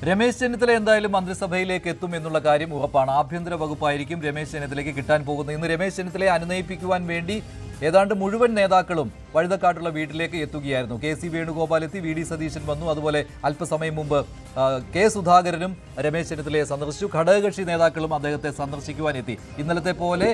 രമേശ് ചെന്നിത്തല എന്തായാലും മന്ത്രിസഭയിലേക്ക് എത്തും എന്നുള്ള കാര്യം ഉറപ്പാണ്. ആഭ്യന്തര വകുപ്പായിരിക്കും രമേശ് ചെന്നിത്തലയ്ക്ക് കിട്ടാൻ പോകുന്നത്. ഇന്ന് രമേശ് ചെന്നിത്തലയെ അനുനയിപ്പിക്കുവാൻ വേണ്ടി ഏതാണ്ട് മുഴുവൻ നേതാക്കളും വഴുതക്കാട്ടുള്ള വീട്ടിലേക്ക് എത്തുകയായിരുന്നു. കെ സി വേണുഗോപാൽ എത്തി, വി ഡി സതീശൻ വന്നു. അതുപോലെ അല്പസമയം മുമ്പ് കെ സുധാകരനും രമേശ് ചെന്നിത്തലയെ സന്ദർശിച്ചു. ഘടകകക്ഷി നേതാക്കളും അദ്ദേഹത്തെ സന്ദർശിക്കുവാൻ എത്തി. ഇന്നലത്തെ പോലെ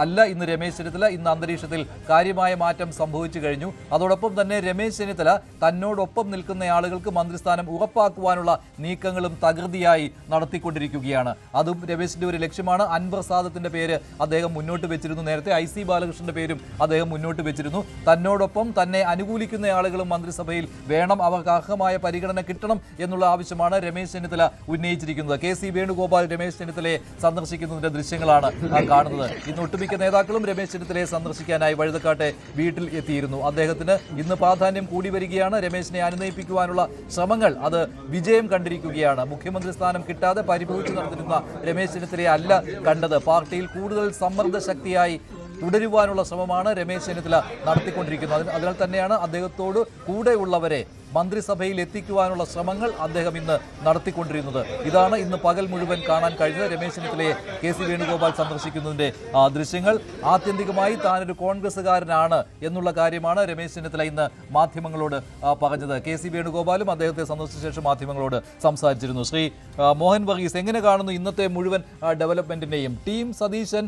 അല്ല ഇന്ന് രമേശ് ചെന്നിത്തല. ഇന്ന് അന്തരീക്ഷത്തിൽ കാര്യമായ മാറ്റം സംഭവിച്ചു കഴിഞ്ഞു. അതോടൊപ്പം തന്നെ രമേശ് ചെന്നിത്തല തന്നോടൊപ്പം നിൽക്കുന്ന ആളുകൾക്ക് മന്ത്രിസ്ഥാനം ഉറപ്പാക്കുവാനുള്ള നീക്കങ്ങളും തകൃതിയായി നടത്തിക്കൊണ്ടിരിക്കുകയാണ്. അതും രമേശിന്റെ ഒരു ലക്ഷ്യമാണ്. അൻവർ സാദത്തിന്റെ പേര് അദ്ദേഹം മുന്നോട്ട് വെച്ചിരുന്നു. നേരത്തെ IC ബാലകൃഷ്ണന്റെ പേരും അദ്ദേഹം മുന്നോട്ട് വെച്ചിരുന്നു. തന്നോടൊപ്പം തന്നെ അനുകൂലിക്കുന്ന ആളുകളും മന്ത്രിസഭയിൽ വേണം, അവർക്ക് അർഹമായ പരിഗണന കിട്ടണം എന്നുള്ള ആവശ്യമാണ് രമേശ് ചെന്നിത്തല ഉന്നയിച്ചിരിക്കുന്നത്. കെ സി വേണുഗോപാൽ രമേശ് ചെന്നിത്തലയെ സന്ദർശിക്കുന്നതിന്റെ ദൃശ്യങ്ങളാണ് കാണുന്നത്. ഇന്ന് ഒട്ടുമിക്ക നേതാക്കളും രമേശ് ചെന്നിത്തലയെ സന്ദർശിക്കാനായി വഴുതക്കാട്ടെ വീട്ടിൽ എത്തിയിരുന്നു. അദ്ദേഹത്തിന് ഇന്ന് പ്രാധാന്യം കൂടി വരികയാണ്. രമേശിനെ അനുനയിപ്പിക്കുവാനുള്ള ശ്രമങ്ങൾ അത് വിജയം കണ്ടിരിക്കുകയാണ്. മുഖ്യമന്ത്രി സ്ഥാനം കിട്ടാതെ പരിഭവിച്ചു നടന്നിരുന്ന രമേശ് ചെന്നിത്തലയെ അല്ല കണ്ടത്. പാർട്ടിയിൽ കൂടുതൽ സമ്മർദ്ദ ശക്തിയായി തുടരുവാനുള്ള ശ്രമമാണ് രമേശ് ചെന്നിത്തല നടത്തിക്കൊണ്ടിരിക്കുന്നത്. അതിനാൽ തന്നെയാണ് അദ്ദേഹത്തോട് കൂടെയുള്ളവരെ മന്ത്രിസഭയിൽ എത്തിക്കുവാനുള്ള ശ്രമങ്ങൾ അദ്ദേഹം ഇന്ന് നടത്തിക്കൊണ്ടിരുന്നത്. ഇതാണ് ഇന്ന് പകൽ മുഴുവൻ കാണാൻ കഴിഞ്ഞത്. രമേശ് ചെന്നിത്തലയെ കെ സി വേണുഗോപാൽ സന്ദർശിക്കുന്നതിന്റെ ദൃശ്യങ്ങൾ. ആത്യന്തികമായി താനൊരു കോൺഗ്രസ്സുകാരനാണ് എന്നുള്ള കാര്യമാണ് രമേശ് ചെന്നിത്തല ഇന്ന് മാധ്യമങ്ങളോട് പറഞ്ഞത്. കെ സി വേണുഗോപാലും അദ്ദേഹത്തെ സന്ദർശിച്ച ശേഷം മാധ്യമങ്ങളോട് സംസാരിച്ചിരുന്നു. ശ്രീ മോഹൻ വർഗീസ്, എങ്ങനെ കാണുന്നു ഇന്നത്തെ മുഴുവൻ ഡെവലപ്മെന്റിനെയും? ടീം സതീശൻ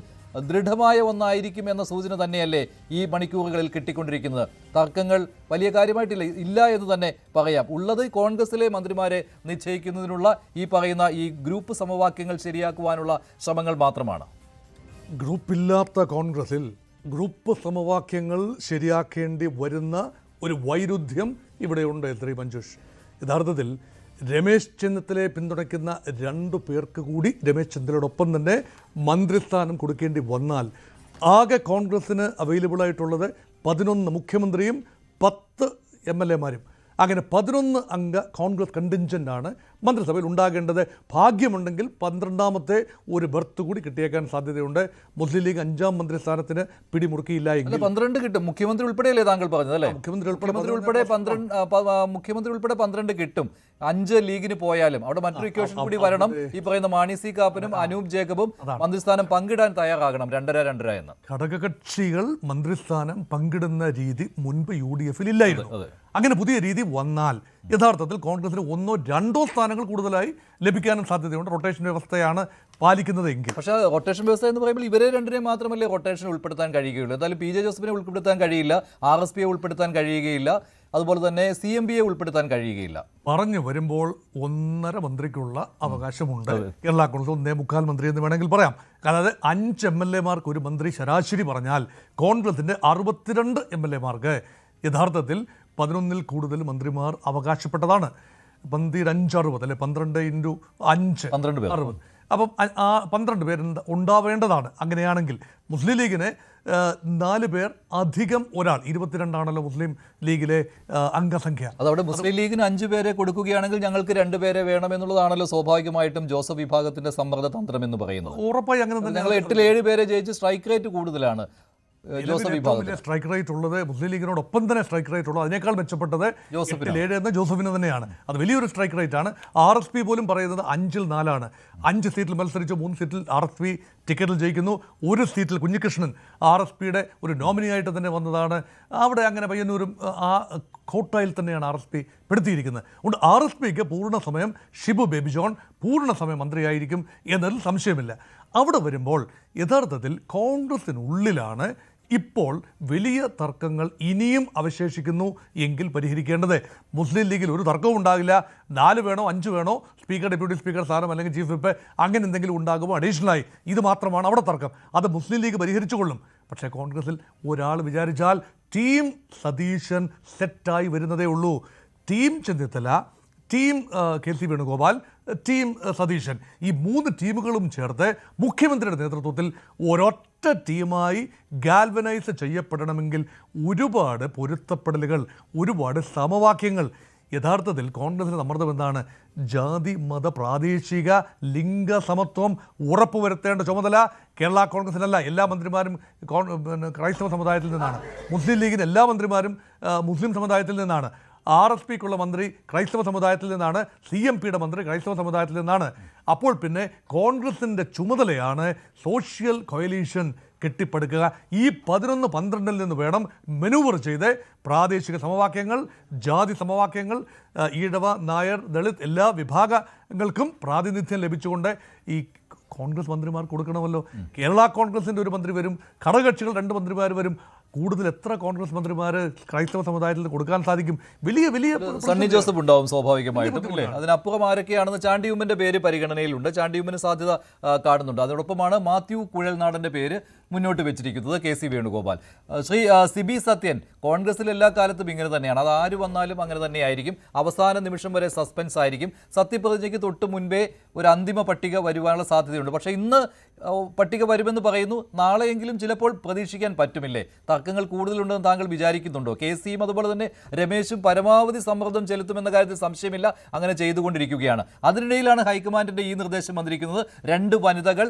ദൃഢമായ ഒന്നായിരിക്കും എന്ന സൂചന തന്നെയല്ലേ ഈ മണിക്കൂറുകളിൽ കിട്ടിക്കൊണ്ടിരിക്കുന്നത്? തർക്കങ്ങൾ വലിയ കാര്യമായിട്ടില്ല, ഇല്ല എന്ന് തന്നെ പറയാം. ഉള്ളത് കോൺഗ്രസിലെ മന്ത്രിമാരെ നിശ്ചയിക്കുന്നതിനുള്ള ഈ പറയുന്ന ഈ ഗ്രൂപ്പ് സമവാക്യങ്ങൾ ശരിയാക്കുവാനുള്ള ശ്രമങ്ങൾ മാത്രമാണ്. ഗ്രൂപ്പില്ലാത്ത കോൺഗ്രസിൽ ഗ്രൂപ്പ് സമവാക്യങ്ങൾ ശരിയാക്കേണ്ടി വരുന്ന ഒരു വൈരുദ്ധ്യം ഇവിടെയുണ്ട്. ശ്രീ മഞ്ജുഷ്, യഥാർത്ഥത്തിൽ രമേശ് ചെന്നിത്തലയെ പിന്തുണയ്ക്കുന്ന 2 പേർക്ക് കൂടി രമേശ് ചെന്നിത്തലയോടൊപ്പം തന്നെ മന്ത്രിസ്ഥാനം കൊടുക്കേണ്ടി വന്നാൽ ആകെ കോൺഗ്രസ്സിന് അവൈലബിൾ ആയിട്ടുള്ളത് 11 മുഖ്യമന്ത്രിയും 10 MLA-മാരും. അങ്ങനെ 11 അംഗ കോൺഗ്രസ് കണ്ടിൻജൻ്റാണ് മന്ത്രിസഭയിൽ ഉണ്ടാകേണ്ടത്. ഭാഗ്യമുണ്ടെങ്കിൽ 12ാമത്തെ ഒരു ബർത്ത് കൂടി കിട്ടിയേക്കാൻ സാധ്യതയുണ്ട്. മുസ്ലിം ലീഗ് 5ാം മന്ത്രിസ്ഥാനത്തിന് പിടിമുറുക്കിയില്ല എങ്കിൽ 12 കിട്ടും. മുഖ്യമന്ത്രി ഉൾപ്പെടെയല്ലേ താങ്കൾ പറഞ്ഞത്? അല്ലേ, മുഖ്യമന്ത്രി ഉൾപ്പെടെ 12 കിട്ടും. 5 ലീഗിന് പോയാലും അവിടെ മറ്റൊരു ഇക്വേഷൻ കൂടി വരണം. ഈ പറയുന്ന മാണി സി കാപ്പനും അനൂപ് ജേക്കബും മന്ത്രിസ്ഥാനം പങ്കിടാൻ തയ്യാറാകണം. 2-2 എന്ന്. ഘടകകക്ഷികൾ മന്ത്രിസ്ഥാനം പങ്കിടുന്ന രീതി മുൻപ് UDF ഇല്ലായിരുന്നു. അങ്ങനെ പുതിയ രീതി വന്നാൽ യഥാർത്ഥത്തിൽ കോൺഗ്രസിന് 1-2 സ്ഥാനങ്ങൾ കൂടുതലായി ലഭിക്കാനും സാധ്യതയുണ്ട്. റൊട്ടേഷൻ വ്യവസ്ഥയാണ് പാലിക്കുന്നതെങ്കിൽ. പക്ഷേ റൊട്ടേഷൻ വ്യവസ്ഥ എന്ന് പറയുമ്പോൾ ഇവരെ 2 മാത്രമല്ലേ റൊട്ടേഷൻ ഉൾപ്പെടുത്താൻ കഴിയുകയുള്ളൂ. എന്തായാലും PJ ജോസഫിനെ ഉൾപ്പെടുത്താൻ കഴിയില്ല, RSPയെ ഉൾപ്പെടുത്താൻ കഴിയുകയില്ല, അതുപോലെ തന്നെ CMBയെ ഉൾപ്പെടുത്താൻ കഴിയുകയില്ല. പറഞ്ഞു വരുമ്പോൾ 1.5 മന്ത്രിക്കുള്ള അവകാശമുണ്ട്. കേരള കോൺഗ്രസ് 1.25 മന്ത്രി എന്ന് വേണമെങ്കിൽ പറയാം. അതായത് 5 MLA-മാർക്ക് ഒരു മന്ത്രി ശരാശരി പറഞ്ഞാൽ കോൺഗ്രസിൻ്റെ 62 MLA-മാർക്ക് യഥാർത്ഥത്തിൽ 11-ൽ കൂടുതൽ മന്ത്രിമാർ അവകാശപ്പെട്ടതാണ്. 12-5-60 അല്ലെ, 12 × 5 60. അപ്പം 12 പേർ ഉണ്ടാവേണ്ടതാണ്. അങ്ങനെയാണെങ്കിൽ മുസ്ലിം ലീഗിന് 4 പേർ അധികം ഒരാൾ, 22ആണല്ലോ മുസ്ലിം ലീഗിലെ അംഗസംഖ്യ. അതവിടെ മുസ്ലിം ലീഗിന് 5 പേരെ കൊടുക്കുകയാണെങ്കിൽ ഞങ്ങൾക്ക് 2 പേരെ വേണമെന്നുള്ളതാണല്ലോ സ്വാഭാവികമായിട്ടും ജോസഫ് വിഭാഗത്തിന്റെ സമ്മർദ്ദ തന്ത്രം എന്ന് പറയുന്നത്. ഉറപ്പായി അങ്ങനെ തന്നെ. ഞങ്ങൾ 8-7 പേരെ ജയിച്ച് സ്ട്രൈക്ക് റേറ്റ് കൂടുതലാണ് ജോസഫ് വിഭാഗത്തിൽ. സ്ട്രൈക്ക് റേറ്റ് ഉള്ളത് മുസ്ലിം ലീഗിനോടൊപ്പം തന്നെ സ്ട്രൈക്ക് റേറ്റ് ഉള്ളത് അതിനേക്കാൾ മെച്ചപ്പെട്ടത് 8-7 എന്ന ജോസഫിന് തന്നെയാണ്. അത് വലിയൊരു സ്ട്രൈക്ക് റേറ്റ് ആണ്. RSP പോലും പറയുന്നത് 5-4 5 സീറ്റിൽ മത്സരിച്ച് 3 സീറ്റിൽ RSP ടിക്കറ്റിൽ ജയിക്കുന്നു. 1 സീറ്റിൽ കുഞ്ഞികൃഷ്ണൻ RSPയുടെ ഒരു നോമിനിയായിട്ട് തന്നെ വന്നതാണ്. അവിടെ അങ്ങനെ പയ്യന്നൂരും ആ കോട്ടയിൽ തന്നെയാണ് RSP പെടുത്തിയിരിക്കുന്നത്. അതുകൊണ്ട് RSPക്ക് പൂർണ്ണ സമയം ഷിബു ബേബി ജോൺ പൂർണ്ണ സമയം മന്ത്രിയായിരിക്കും എന്നതിൽ സംശയമില്ല. അവിടെ വരുമ്പോൾ യഥാർത്ഥത്തിൽ കോൺഗ്രസിനുള്ളിലാണ് ഇപ്പോൾ വലിയ തർക്കങ്ങൾ ഇനിയും അവശേഷിക്കുന്നു എങ്കിൽ പരിഹരിക്കേണ്ടത്. മുസ്ലിം ലീഗിൽ ഒരു തർക്കവും ഉണ്ടാകില്ല. 4 വേണോ 5 വേണോ, സ്പീക്കർ, ഡെപ്യൂട്ടി സ്പീക്കർ സ്ഥാനം അല്ലെങ്കിൽ ചീഫ് വിപ്പ് അങ്ങനെ എന്തെങ്കിലും ഉണ്ടാകുമോ അഡീഷണലായി, ഇത് മാത്രമാണ് അവിടെ തർക്കം. അത് മുസ്ലിം ലീഗ് പരിഹരിച്ചുകൊള്ളും. പക്ഷേ കോൺഗ്രസിൽ ഒരാൾ വിചാരിച്ചാൽ ടീം സതീശൻ സെറ്റായി വരുന്നതേ ഉള്ളൂ. Team Chennithala, team K C Venugopal, team Satheesan, ഈ 3 ടീമുകളും ചേർത്ത് മുഖ്യമന്ത്രിയുടെ നേതൃത്വത്തിൽ ഒരൊറ്റ ടീമായി ഗാൽവനൈസ് ചെയ്യപ്പെടണമെങ്കിൽ ഒരുപാട് പൊരുത്തപ്പെടലുകൾ, ഒരുപാട് സമവാക്യങ്ങൾ. യഥാർത്ഥത്തിൽ കോൺഗ്രസിൻ്റെ സമ്മർദ്ദം എന്താണ്? ജാതി മത പ്രാദേശിക ലിംഗസമത്വം ഉറപ്പുവരുത്തേണ്ട ചുമതല കേരള കോൺഗ്രസിനല്ല. എല്ലാ മന്ത്രിമാരും ക്രൈസ്തവ സമുദായത്തിൽ നിന്നാണ്. മുസ്ലിം ലീഗിന് എല്ലാ മന്ത്രിമാരും മുസ്ലിം സമുദായത്തിൽ നിന്നാണ്. RSPക്കുള്ള മന്ത്രി ക്രൈസ്തവ സമുദായത്തിൽ നിന്നാണ്, CMPയുടെ മന്ത്രി ക്രൈസ്തവ സമുദായത്തിൽ നിന്നാണ്. അപ്പോൾ പിന്നെ കോൺഗ്രസിൻ്റെ ചുമതലയാണ് സോഷ്യൽ കൊയലീഷൻ കെട്ടിപ്പടുക്കുക. ഈ 11-12 നിന്ന് വേണം മെനൂവർ ചെയ്ത് പ്രാദേശിക സമവാക്യങ്ങൾ, ജാതി സമവാക്യങ്ങൾ, ഈഴവ, നായർ, ദളിത് എല്ലാ വിഭാഗങ്ങൾക്കും പ്രാതിനിധ്യം ലഭിച്ചുകൊണ്ട് ഈ കോൺഗ്രസ് മന്ത്രിമാർ കൊടുക്കണമല്ലോ. കേരള കോൺഗ്രസിൻ്റെ ഒരു മന്ത്രി വരും, ഘടകകക്ഷികൾ 2 മന്ത്രിമാർ വരും. കൂടുതൽ എത്ര കോൺഗ്രസ് മന്ത്രിമാർ ക്രൈസ്തവ സമുദായത്തിൽ കൊടുക്കാൻ സാധിക്കും? വലിയ വലിയ സണ്ണി ജോസഫ് ഉണ്ടാവും സ്വാഭാവികമായിട്ടും, അല്ലേ? അതിനപ്പുറം ആരൊക്കെയാണെന്ന് ചാണ്ടിയുമ്മന്റെ പേര് പരിഗണനയിലുണ്ട്, ചാണ്ടിയുമ്മന് സാധ്യത കാണുന്നുണ്ട്. അതോടൊപ്പമാണ് മാത്യു കുഴൽനാടന്റെ പേര് മുന്നോട്ട് വെച്ചിരിക്കുന്നത്, KC വേണുഗോപാൽ. ശ്രീ സിബി സത്യൻ, കോൺഗ്രസിൽ എല്ലാ കാലത്തും ഇങ്ങനെ തന്നെയാണ്, അത് ആര് വന്നാലും അങ്ങനെ തന്നെയായിരിക്കും. അവസാന നിമിഷം വരെ സസ്പെൻസ് ആയിരിക്കും. സത്യപ്രതിജ്ഞയ്ക്ക് തൊട്ട് മുൻപേ ഒരു അന്തിമ പട്ടിക വരുവാനുള്ള സാധ്യതയുണ്ട്. പക്ഷേ ഇന്ന് പട്ടിക വരുമെന്ന് പറയുന്നു, നാളെയെങ്കിലും ചിലപ്പോൾ പ്രതീക്ഷിക്കാൻ പറ്റുമില്ലേ? തർക്കങ്ങൾ കൂടുതലുണ്ടെന്ന് താങ്കൾ വിചാരിക്കുന്നുണ്ടോ? KCയും അതുപോലെ തന്നെ രമേശും പരമാവധി സമ്മർദ്ദം ചെലുത്തുമെന്ന കാര്യത്തിൽ സംശയമില്ല, അങ്ങനെ ചെയ്തുകൊണ്ടിരിക്കുകയാണ്. അതിനിടയിലാണ് ഹൈക്കമാൻഡിന്റെ ഈ നിർദ്ദേശം വന്നിരിക്കുന്നത്, 2 വനിതകൾ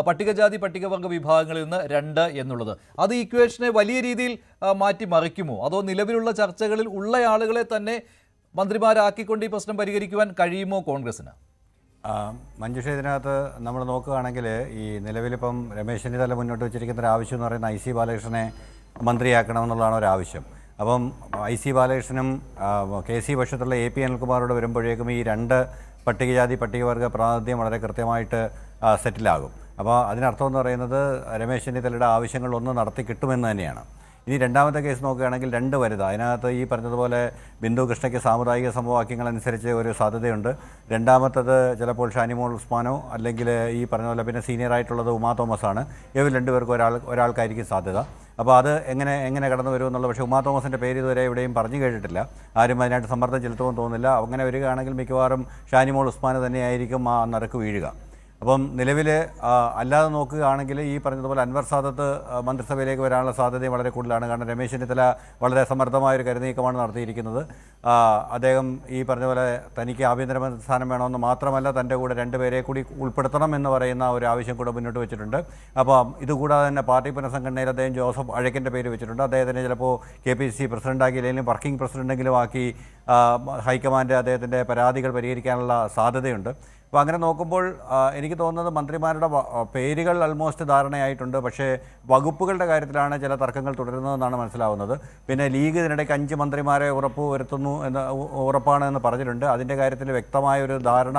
പട്ടികജാതി പട്ടികവർഗ വിഭാഗങ്ങളിൽ നിന്ന് 2 എന്നുള്ളത്. അത് ഇക്വേഷനെ വലിയ രീതിയിൽ മാറ്റിമറിക്കുമോ? അതോ നിലവിലുള്ള ചർച്ചകളിൽ ഉള്ള ആളുകളെ തന്നെ മന്ത്രിമാരാക്കിക്കൊണ്ട് ഈ പ്രശ്നം പരിഹരിക്കുവാൻ കഴിയുമോ കോൺഗ്രസിന്? മഞ്ജുഷ, ഇതിനകത്ത് നമ്മൾ നോക്കുകയാണെങ്കിൽ ഈ നിലവിലിപ്പം രമേശ് ചെന്നിത്തല മുന്നോട്ട് വെച്ചിരിക്കുന്ന ഒരു ആവശ്യം എന്ന് പറയുന്നത് IC ബാലകൃഷ്ണനെ മന്ത്രിയാക്കണമെന്നുള്ളതാണ് ഒരാവശ്യം. അപ്പം IC ബാലകൃഷ്ണനും KC പക്ഷത്തുള്ള AP അനിൽകുമാറോട് വരുമ്പോഴേക്കും ഈ 2 പട്ടികജാതി പട്ടികവർഗ പ്രാതിനിധ്യം വളരെ കൃത്യമായിട്ട് സെറ്റിലാകും. അപ്പോൾ അതിനർത്ഥം എന്ന് പറയുന്നത് രമേശ് ചെന്നിത്തലയുടെ ആവശ്യങ്ങളൊന്ന് നടത്തി കിട്ടുമെന്ന് തന്നെയാണ്. ഇനി രണ്ടാമത്തെ കേസ് നോക്കുകയാണെങ്കിൽ 2 വനിത, അതിനകത്ത് ഈ പറഞ്ഞതുപോലെ ബിന്ദു കൃഷ്ണയ്ക്ക് സാമുദായിക സമവാക്യങ്ങൾ അനുസരിച്ച് ഒരു സാധ്യതയുണ്ട്. രണ്ടാമത്തത് ചിലപ്പോൾ ഷാനിമോൾ ഉസ്മാനോ അല്ലെങ്കിൽ ഈ പറഞ്ഞ പോലെ പിന്നെ സീനിയറായിട്ടുള്ളത് ഉമാ തോമസ് ആണ്. ഇവർ 2 പേർക്ക് ഒരാൾക്കായിരിക്കും സാധ്യത. അപ്പോൾ അത് എങ്ങനെ കടന്നു വരുമെന്നുള്ളത്, പക്ഷേ ഉമാ തോമസിൻ്റെ പേര് ഇതുവരെ എവിടെയും പറഞ്ഞു കേട്ടിട്ടില്ല, ആരും അതിനായിട്ട് സമ്മർദ്ദം ചെലുത്തുമെന്ന് തോന്നുന്നില്ല. അങ്ങനെ വരികയാണെങ്കിൽ മിക്കവാറും ഷാനിമോൾ ഉസ്മാൻ തന്നെയായിരിക്കും ആ നറുക്ക് വീഴുക. അപ്പം നിലവിൽ അല്ലാതെ നോക്കുകയാണെങ്കിൽ ഈ പറഞ്ഞതുപോലെ അൻവർ സാദത്ത് മന്ത്രിസഭയിലേക്ക് വരാനുള്ള സാധ്യതയും വളരെ കൂടുതലാണ്. കാരണം രമേശ് ചെന്നിത്തല വളരെ സമർത്ഥമായൊരു കരുനീക്കമാണ് നടത്തിയിരിക്കുന്നത്. അദ്ദേഹം ഈ പറഞ്ഞ പോലെ തനിക്ക് ആഭ്യന്തരമന്ത്രി സ്ഥാനം വേണമെന്ന് മാത്രമല്ല, തൻ്റെ കൂടെ 2 പേരെ കൂടി ഉൾപ്പെടുത്തണം എന്ന് പറയുന്ന ഒരു ആവശ്യം കൂടെ മുന്നോട്ട് വെച്ചിട്ടുണ്ട്. അപ്പോൾ ഇതുകൂടാതെ തന്നെ പാർട്ടി പുനഃസംഘടനയിൽ അദ്ദേഹം ജോസഫ് അഴക്കിൻ്റെ പേര് വെച്ചിട്ടുണ്ട്. അദ്ദേഹത്തിന് ചിലപ്പോൾ KPCC പ്രസിഡൻ്റാക്കിയില്ലെങ്കിലും വർക്കിംഗ് പ്രസിഡൻ്റെങ്കിലും ആക്കി ഹൈക്കമാൻഡ് അദ്ദേഹത്തിൻ്റെ പരാതികൾ പരിഹരിക്കാനുള്ള സാധ്യതയുണ്ട്. അപ്പോൾ അങ്ങനെ നോക്കുമ്പോൾ എനിക്ക് തോന്നുന്നത് മന്ത്രിമാരുടെ പേരുകൾ ആൾമോസ്റ്റ് ധാരണയായിട്ടുണ്ട്. പക്ഷേ വകുപ്പുകളുടെ കാര്യത്തിലാണ് ചില തർക്കങ്ങൾ തുടരുന്നതെന്നാണ് മനസ്സിലാവുന്നത്. പിന്നെ ലീഗ് ഇതിനിടയ്ക്ക് 5 മന്ത്രിമാരെ ഉറപ്പാണ് എന്ന് പറഞ്ഞിട്ടുണ്ട്. അതിൻ്റെ കാര്യത്തിൽ വ്യക്തമായൊരു ധാരണ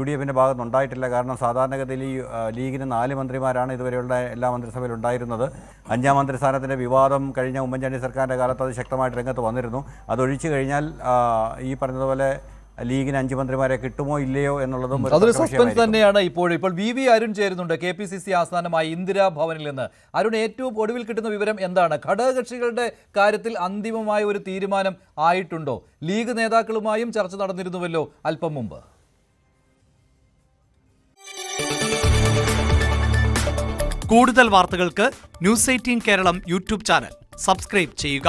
UDFിൻ്റെ ഭാഗത്തുനിന്നുണ്ടായിട്ടില്ല. കാരണം സാധാരണഗതിയിൽ ഈ ലീഗിന് 4 മന്ത്രിമാരാണ് ഇതുവരെയുള്ള എല്ലാ മന്ത്രിസഭയിലും ഉണ്ടായിരുന്നത്. 5ാം മന്ത്രിസ്ഥാനത്തിൻ്റെ വിവാദം കഴിഞ്ഞ ഉമ്മൻചാണ്ടി സർക്കാരിൻ്റെ കാലത്ത് അത് ശക്തമായിട്ട് രംഗത്ത് വന്നിരുന്നു. അതൊഴിച്ചു കഴിഞ്ഞാൽ ഈ പറഞ്ഞതുപോലെ ലീഗിന് 5 മന്ത്രിമാരെ കിട്ടുമോ ഇല്ലയോ എന്നുള്ളതും അതൊരു സസ്പെൻസ് തന്നെയാണ്. ഇപ്പോൾ VV അരുൺ ചേരുന്നുണ്ട്, KPCC ആസ്ഥാനമായി ഇന്ദിരാഭവനിൽ നിന്ന്. അരുൺ, ഏറ്റവും ഒടുവിൽ കിട്ടുന്ന വിവരം എന്താണ്? ഘടകകക്ഷികളുടെ കാര്യത്തിൽ അന്തിമമായ ഒരു തീരുമാനം ആയിട്ടുണ്ടോ? ലീഗ് നേതാക്കളുമായും ചർച്ച നടന്നിരുന്നുവല്ലോ അല്പം മുമ്പ്. കൂടുതൽ വാർത്തകൾക്ക് News 18 Keralam YouTube channel subscribe ചെയ്യുക.